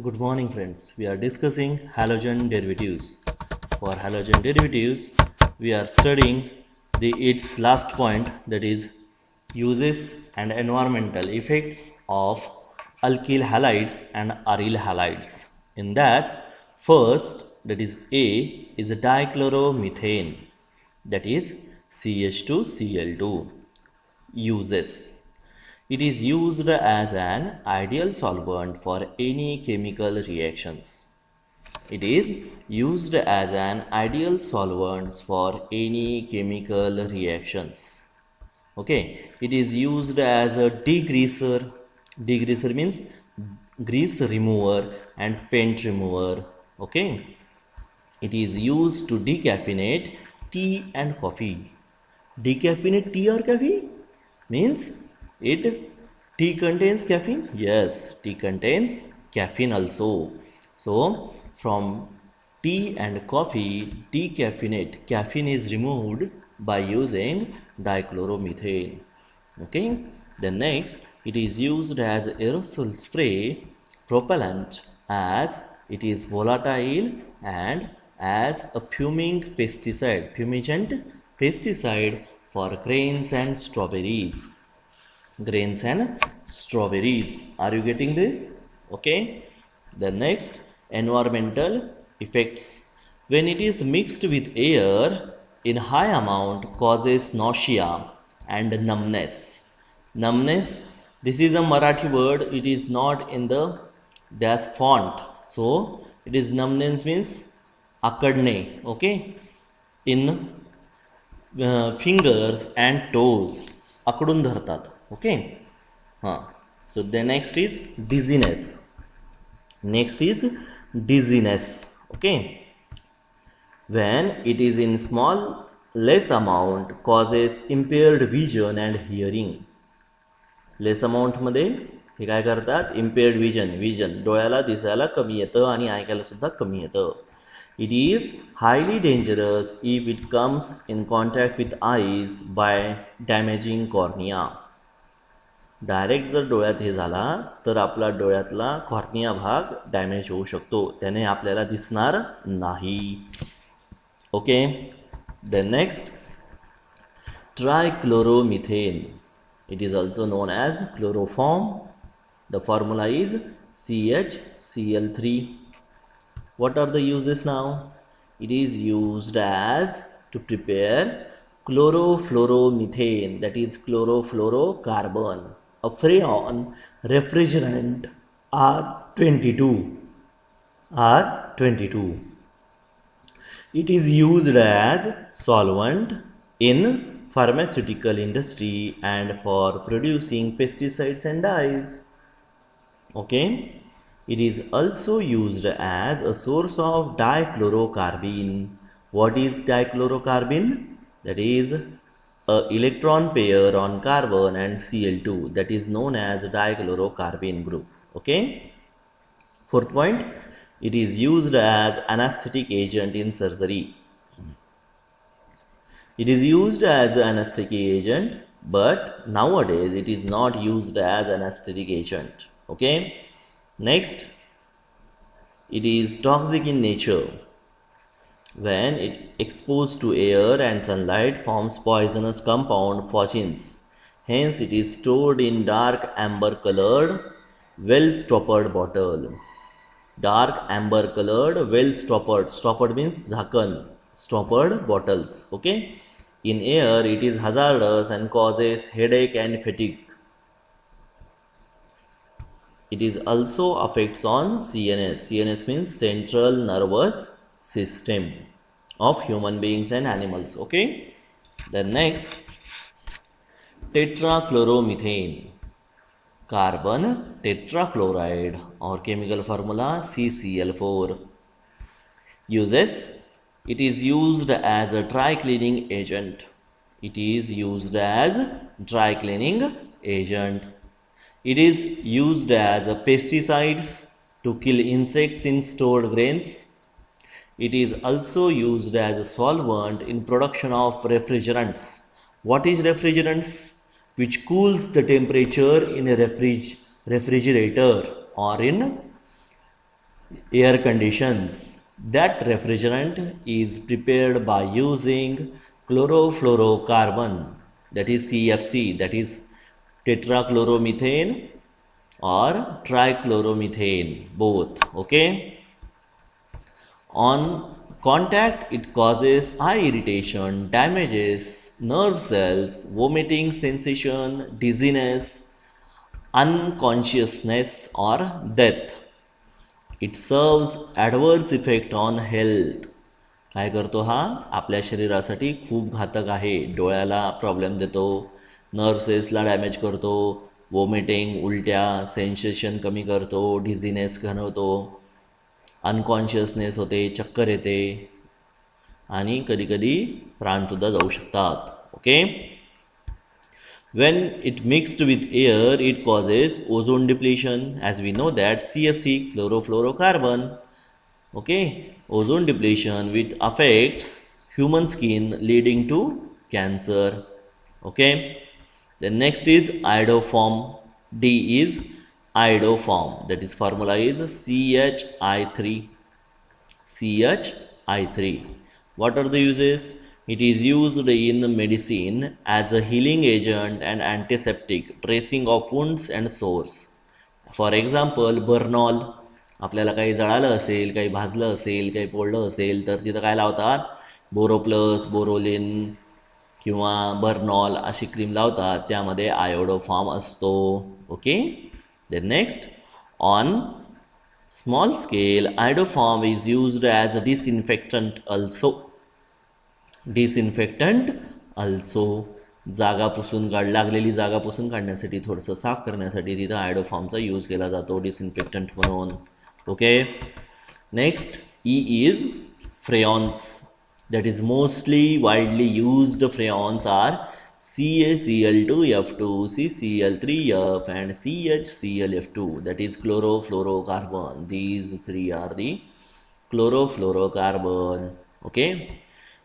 Good morning, friends. We are discussing halogen derivatives. For halogen derivatives, we are studying its last point, that is uses and environmental effects of alkyl halides and aryl halides. In that, first, that is A, is dichloromethane, that is CH2Cl2. Uses: it is used as an ideal solvent for any chemical reactions. It is used as an ideal solvent for any chemical reactions. Okay, it is used as a degreaser. Degreaser means grease remover and paint remover. Okay, it is used to decaffeinate tea and coffee. Decaffeinate tea or coffee means it tea contains caffeine. Yes, tea contains caffeine also. So from tea and coffee, decaffeinate caffeine is removed by using dichloromethane. Okay, then next, it is used as aerosol spray propellant, as it is volatile, and as a fumigant pesticide for grains and strawberries. Are you getting this? Okay. The next, environmental effects. When it is mixed with air in high amount, causes nausea and numbness. Numbness, this is a Marathi word. It is not in the dash font. So it is numbness means akadne. Okay. In fingers and toes आकडून धरतात. Okay हां. So the next is dizziness. Okay, when it is in small less amount causes impaired vision and hearing. Less अमाऊंटमध्ये हे काय करतात, इम्पेअर्ड vision डोळ्याला दिसायला कमी येतं आणि ऐकायला सुद्धा कमी येतं. It is highly dangerous if it comes in contact with eyes by damaging cornea. Direct जर डोळ्यात हे झाला तर आपला डोळ्यातला कॉर्निया भाग डॅमेज होऊ शकतो, त्याने आपल्याला दिसणार नाही. Okay, then next, trichloromethane. It is also known as chloroform. The formula is CHCl3. What are the uses now? It is used as to prepare chlorofluoromethane, that is chlorofluorocarbon, a freon refrigerant R22. It is used as solvent in pharmaceutical industry and for producing pesticides and dyes. Okay, it is also used as a source of dichlorocarbene. What is dichlorocarbene? That is a electron pair on carbon and Cl2, that is known as dichlorocarbene group. Okay, fourth point, it is used as anesthetic agent in surgery. It is used as an anesthetic agent, but nowadays it is not used as an anesthetic agent. Okay, next, it is toxic in nature. When it exposed to air and sunlight forms poisonous compound phosphines. Hence it is stored in dark amber colored well stoppered bottle. Dark amber colored well stoppered means झाकण, stoppered bottles. Okay, in air it is hazardous and causes headache and fatigue. It is also affects on CNS. CNS means central nervous system of human beings and animals. Okay, then next, tetrachloromethane, carbon tetrachloride, or chemical formula CCl4. Uses: it is used as a dry cleaning agent. It is used as dry cleaning agent. It is used as a pesticides to kill insects in stored grains. It is also used as a solvent in production of refrigerants. What is refrigerants? Which cools the temperature in a refrigerator or in air conditions. That refrigerant is prepared by using chlorofluorocarbon, that is CFC, that is tetrachloromethane or trichloromethane, both. Okay. On contact, it causes eye irritation, damages nerve cells, vomiting sensation, dizziness, unconsciousness, or death. It serves adverse effect on health. काय करतो हा? आपल्या शरीरासाठी खूप घातक आहे. डोळ्याला problem देतो, नर्व सेल्सला डॅमेज करतो, वॉमिटिंग, उलट्या, सेन्सेशन कमी करतो, डिझिनेस घालवतो, अनकॉन्शियसनेस होते, चक्कर येते आणि कधीकधी प्राणसुद्धा जाऊ शकतात. Okay. When it mixed with air, it causes ozone depletion, as we know that CFC, chlorofluorocarbon. Okay, ozone depletion which affects human skin, leading to cancer. Okay. The next is iodoform. D is iodoform, that is formula is CHI3. CHI3. What are the uses? It is used in medicine as a healing agent and antiseptic, dressing of wounds and sores. For example, Bernol. आपल्याला काही जळालं असेल, काही भाजलं असेल, काही पोळलं असेल तर तिथं काय लावतात? बोरोप्लस, बोरोलिन किंवा बर्नॉल अशी क्रीम लावतात. त्यामध्ये आयोडोफॉर्म असतो. Okay. Then next, on small scale, iodoform is used as a disinfectant also. जागा पुसून लागलेली जागा पुसून काढण्यासाठी, थोडंसं साफ करण्यासाठी तिथं आयोडोफॉर्मचा यूज केला जातो डिसइन्फेक्टंट म्हणून. Okay. Next, E is freons. That is mostly widely used freons are CaCl2F2, CCl3F and CHClF2, that is chlorofluorocarbon. These three are the chlorofluorocarbon. Okay.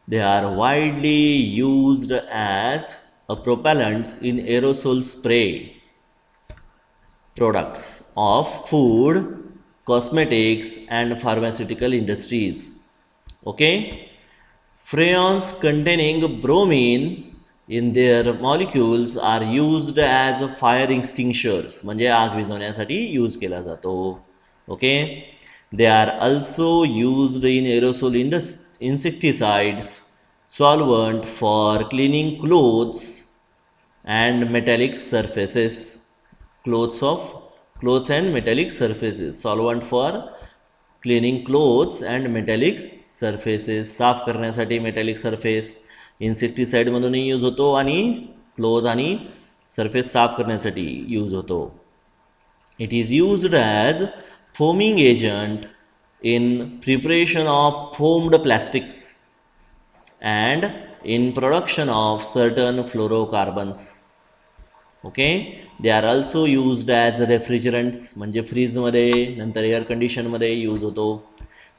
They are widely used as a propellants in aerosol spray products of food, cosmetics and pharmaceutical industries. Okay. Freons containing bromine in their molecules are used as fire extinguishers, म्हणजे आग विझवण्यासाठी use केला जातो. Okay. They are also used in aerosol insecticides, solvent for cleaning clothes and metallic surfaces. Clothes and metallic surfaces. Solvent for cleaning clothes and metallic surfaces. साफ करण्यासाठी metallic surface. Insecticide म्हणूनही use होतो आणि cloth आणि surface साफ करण्यासाठी use होतो. It is used as foaming agent in preparation of foamed plastics and in production of certain fluorocarbons. Okay. They are also used as refrigerants, म्हणजे फ्रीजमध्ये, नंतर एअर कंडिशनमध्ये यूज होतो.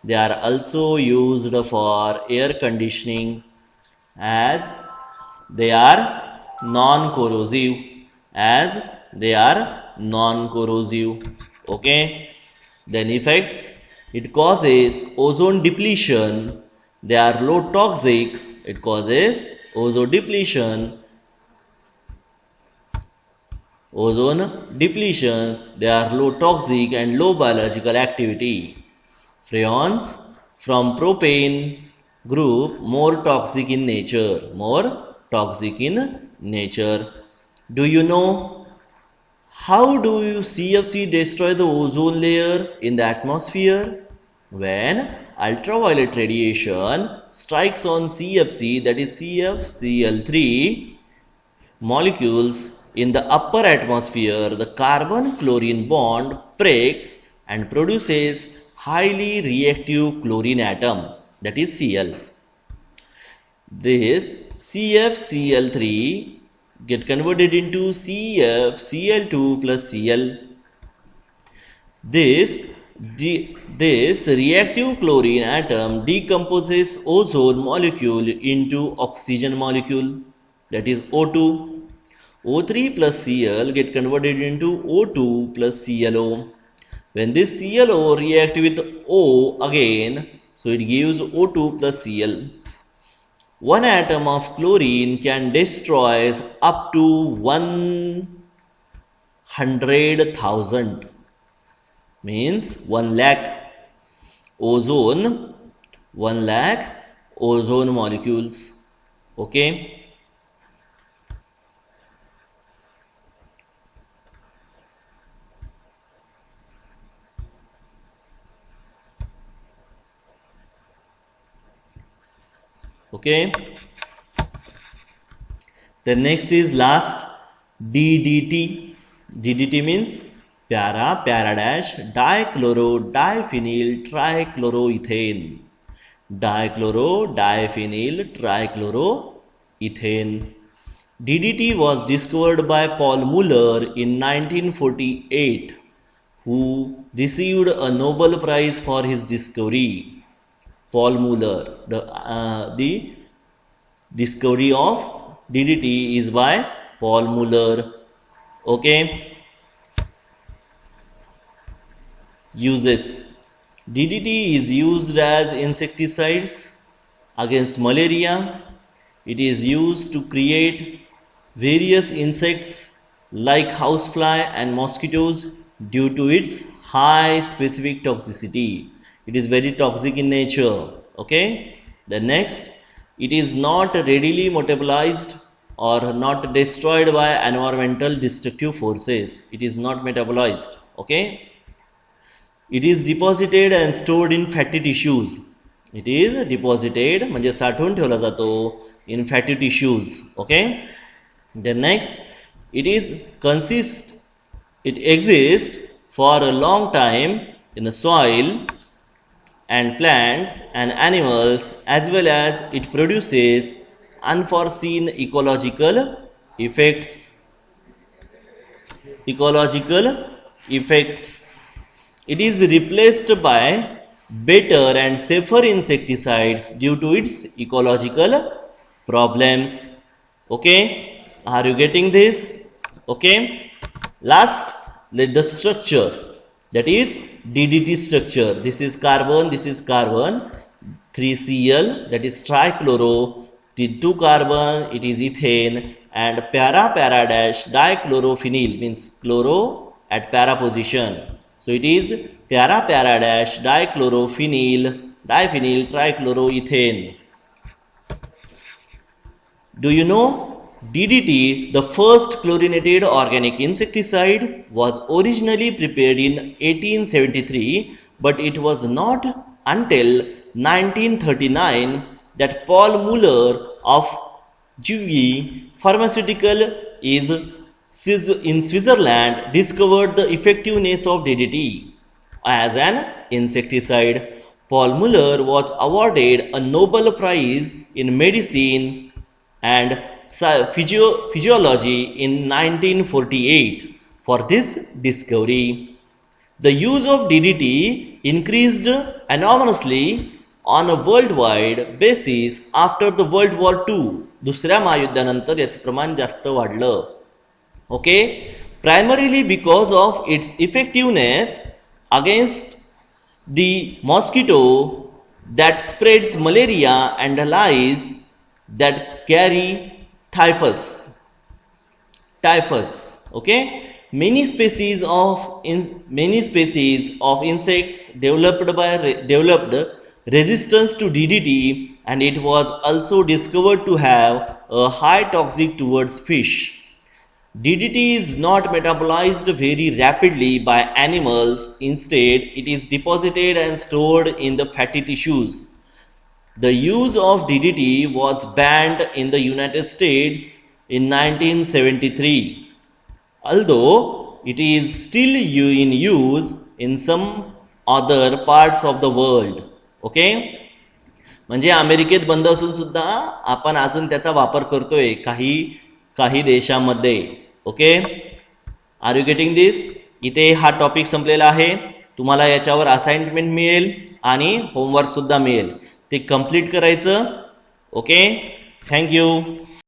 They are also used for air conditioning as they are non-corrosive. Okay. Then effects, it causes ozone depletion. They are low toxic. It causes ozone depletion. They are low toxic and low biological activity. Freons from propane group, more toxic in nature. Do you know how do CFC destroy the ozone layer in the atmosphere? When ultraviolet radiation strikes on CFC, that is CFCl3 molecules in the upper atmosphere, the carbon chlorine bond breaks and produces highly reactive chlorine atom, that is Cl. This CFCl3 get converted into CFCl2 plus Cl. This reactive chlorine atom decomposes ozone molecule into oxygen molecule, that is O2. O3 plus Cl get converted into O2 plus ClO. When this ClO react with O again, so it gives O2 plus Cl. One atom of chlorine can destroy up to 100,000, means 1 lakh ozone, 1 lakh ozone molecules. Okay. Okay. The next is last DDT. DDT means para dash dichloro diphenyl trichloroethane. Dichloro diphenyl trichloroethane. DDT was discovered by Paul Muller in 1948, who received a Nobel Prize for his discovery. Paul Muller, the discovery of DDT is by Paul Muller. Okay. Uses. DDT is used as insecticides against malaria. It is used to create various insects like housefly and mosquitoes due to its high specific toxicity. It is very toxic in nature. Okay. The next, it is not readily metabolized or not destroyed by environmental destructive forces. It is not metabolized. Okay. It is deposited and stored in fatty tissues. It is deposited म्हणजे साठवून ठेवला जातो in fatty tissues. Okay. The next, it exists for a long time in the soil and plants and animals, as well as it produces unforeseen ecological effects. It is replaced by better and safer insecticides due to its ecological problems. Okay, are you getting this? Okay, last, let the structure, that is DDT structure. This is carbon, 3Cl, that is trichloro, 2 carbon, it is ethane, and para dash dichlorophenyl means chloro at para position. So it is para dash diphenyl trichloroethane. Do you know DDT, the first chlorinated organic insecticide, was originally prepared in 1873, but it was not until 1939 that Paul Muller of GE Pharmaceutical in Switzerland discovered the effectiveness of DDT as an insecticide. Paul Muller was awarded a Nobel Prize in Medicine and Physiology in 1948 for this discovery. The use of DDT increased enormously on a worldwide basis after the World War II. दुसऱ्या महायुद्धानंतर याचे प्रमाण जास्त वाढलं. Okay, primarily because of its effectiveness against the mosquito that spreads malaria and lice that carry typhus. Okay, many species of insects developed resistance to DDT, and it was also discovered to have a high toxic towards fish. DDT is not metabolized very rapidly by animals. Instead, it is deposited and stored in the fatty tissues. The use of DDT was banned in the United States in 1973, although it is still in use in some other parts of the world. Okay? म्हणजे अमेरिकेत बंद असून सुद्धा आपण अजून त्याचा वापर करतोय काही देशामध्ये. Okay, are you getting this? इथे हा टॉपिक संपलेला आहे. तुम्हाला याच्यावर असाइनमेंट मिळेल आणि होमवर्क सुद्धा मिळेल. ते कंप्लीट करायचं. Okay, thank you.